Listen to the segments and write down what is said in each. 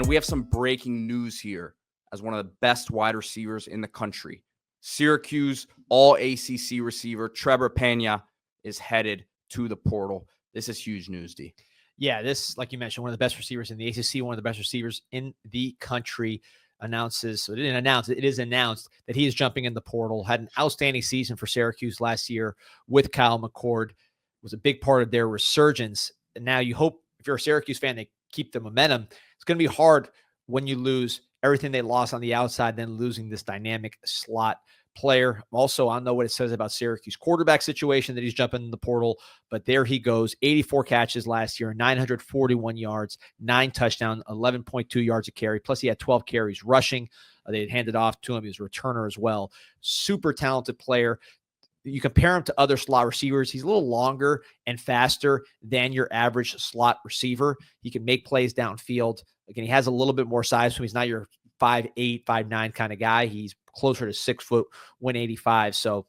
we have some breaking news here as one of the best wide receivers in the country. Syracuse all ACC receiver Trebor Pena is headed to the portal. This is huge news, D. Yeah, this, like you mentioned, one of the best receivers in the ACC, one of the best receivers in the country, it is announced that he is jumping in the portal. Had an outstanding season for Syracuse last year with Kyle McCord. Was a big part of their resurgence. And now you hope, if you're a Syracuse fan, they keep the momentum. It's going to be hard when you lose everything they lost on the outside, then losing this dynamic slot player. Also, I don't know what it says about Syracuse quarterback situation that he's jumping in the portal, but there he goes. 84 catches last year, 941 yards, 9 touchdowns, 11.2 yards a carry. Plus, he had 12 carries rushing. They had handed off to him. He was a returner as well. Super talented player. You compare him to other slot receivers, he's a little longer and faster than your average slot receiver. He can make plays downfield. Again, he has a little bit more size, so he's not your 5'8", 5'9" kind of guy. He's closer to 6 foot, 185. So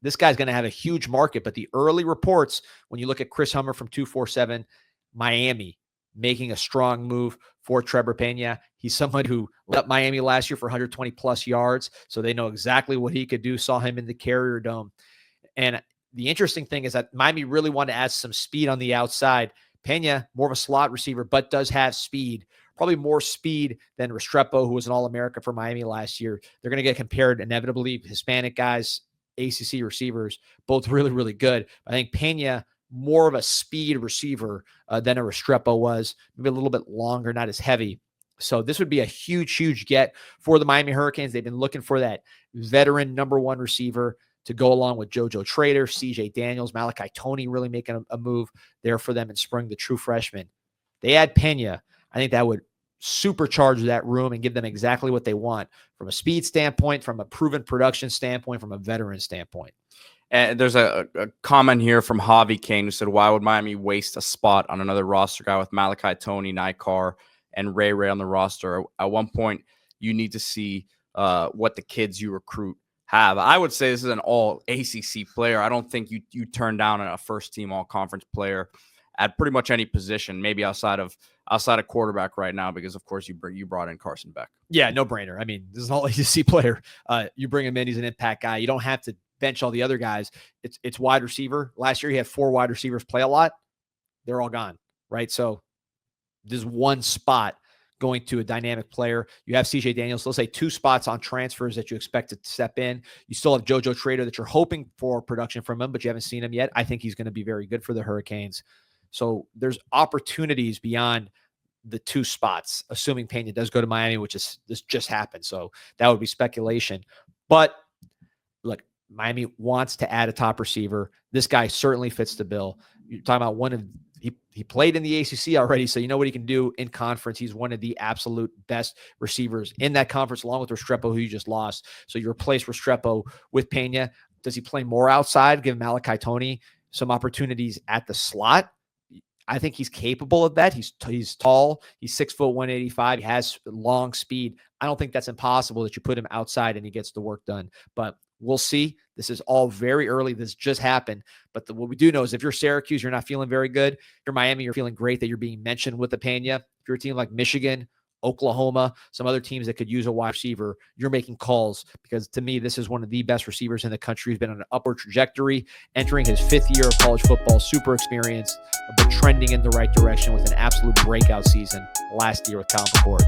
this guy's going to have a huge market. But the early reports, when you look at Chris Hummer from 247, Miami making a strong move for Trebor Pena. He's someone who lit up Miami last year for 120 plus yards. So they know exactly what he could do. Saw him in the Carrier Dome. And the interesting thing is that Miami really wanted to add some speed on the outside. Pena, more of a slot receiver, but does have speed. Probably more speed than Restrepo, who was an All-America for Miami last year. They're going to get compared inevitably. Hispanic guys, ACC receivers, both really, really good. I think Pena, more of a speed receiver than a Restrepo was. Maybe a little bit longer, not as heavy. So this would be a huge, huge get for the Miami Hurricanes. They've been looking for that veteran number one receiver to go along with JoJo Trader, CJ Daniels, Malachi Toney really making a move there for them in spring, the true freshman. They add Pena. I think that would supercharge that room and give them exactly what they want from a speed standpoint, from a proven production standpoint, from a veteran standpoint. And there's a comment here from Javi Kane who said, why would Miami waste a spot on another roster guy with Malachi Toney, Nikar, and Ray on the roster? At one point, you need to see what the kids you recruit have. I would say this is an all ACC player. I don't think you turn down a first team all conference player at pretty much any position, maybe outside of quarterback right now, because of course you brought in Carson Beck. Yeah, no brainer. I mean, this is an all ACC player. You bring him in, he's an impact guy. You don't have to bench all the other guys. It's wide receiver. Last year he had 4 wide receivers play a lot. They're all gone, right? So there's one spot going to a dynamic player. You have CJ Daniels, let's say 2 spots on transfers that you expect to step in. You still have JoJo Trader that you're hoping for production from him, but you haven't seen him yet. I think he's going to be very good for the Hurricanes. So there's opportunities beyond the 2 spots, assuming Pena does go to Miami, this just happened. So that would be speculation. But look, Miami wants to add a top receiver. This guy certainly fits the bill. You're talking about he played in the ACC already, so you know what he can do in conference. He's one of the absolute best receivers in that conference, along with Restrepo, who you just lost. So you replace Restrepo with Pena. Does he play more outside, give Malachi Toney some opportunities at the slot? I think he's capable of that. He's tall. He's 6 foot, 185. He has long speed. I don't think that's impossible that you put him outside and he gets the work done. But we'll see. This is all very early. This just happened. But what we do know is if you're Syracuse, you're not feeling very good. If you're Miami, you're feeling great that you're being mentioned with the Pena. If you're a team like Michigan, Oklahoma, some other teams that could use a wide receiver, you're making calls, because to me, this is one of the best receivers in the country. He's been on an upward trajectory, entering his 5th year of college football, super experienced, but trending in the right direction with an absolute breakout season last year with Kyle McCord.